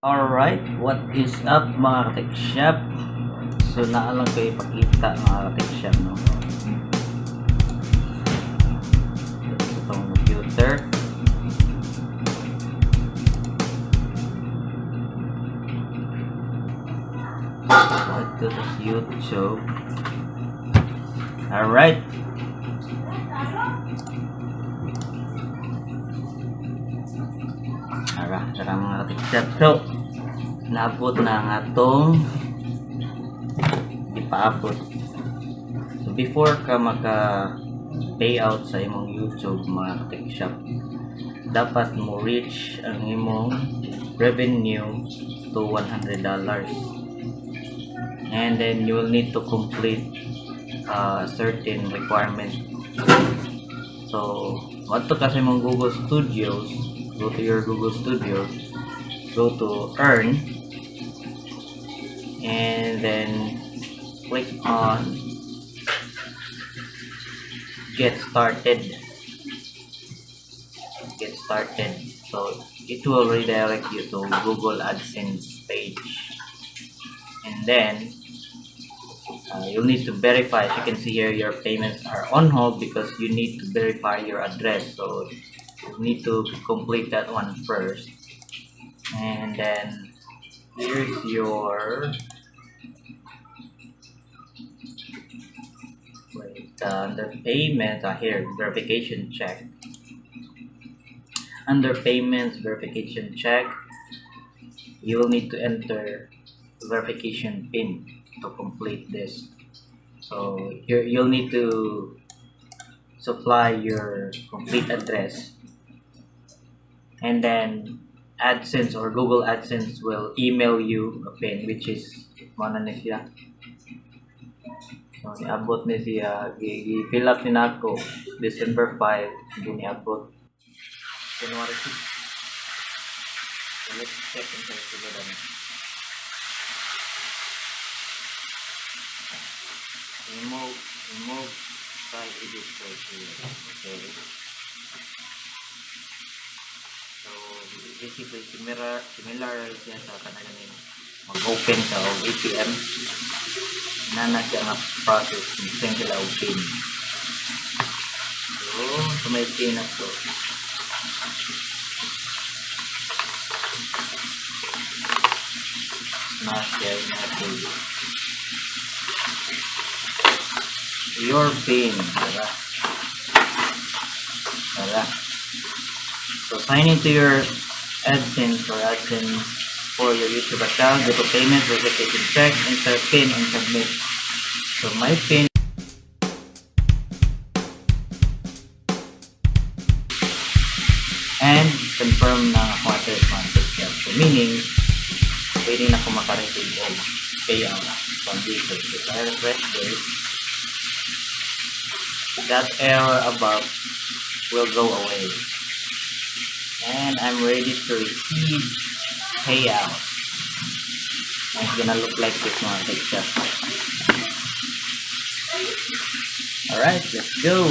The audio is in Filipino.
Alright, what is up mga ka-tech shop? So naalang ko ipakita mga ka-tech shop, no? Ito itong computer. Ito is YouTube. Alright. Tara mga ka-tech shop. So naabot na nga itong ipaabot. So before ka maka payout sa imong YouTube mga ka-tech shop, dapat mo reach ang imong revenue to $100, and then you will need to complete certain requirement. So what to kasi mong Google Studios, go to your Google Studio, go to earn, and then click on get started. So it will redirect you to Google AdSense page, and then you'll need to verify. As you can see here, your payments are on hold because you need to verify your address, so you need to complete that one first. And then here's your under payments. Here, verification check. Under payments verification check, you will need to enter verification PIN to complete this. So you'll need to supply your complete address, and then AdSense or Google AdSense will email you a PIN, which is mana na siya. So niabot ni siya, fill up ni nako December 5, hindi niabot January 6. So let's check and check together. Remove side edit right here. Okay. So basically similar siya sa kanang mag-open sa ATM. Nana siya nga process ng sila og PIN. So may PIN na to. Na-share natin your PIN. So sign into your AdSense or AdSense for your YouTube account, go to payment, verification check, enter PIN and submit. So my PIN and confirm na ako address monthly. So meaning pwede na ako makareceive o payout from YouTube. If I refresh this, that error above will go away, and I'm ready to receive payout. It's gonna look like this one picture. Alright, let's go.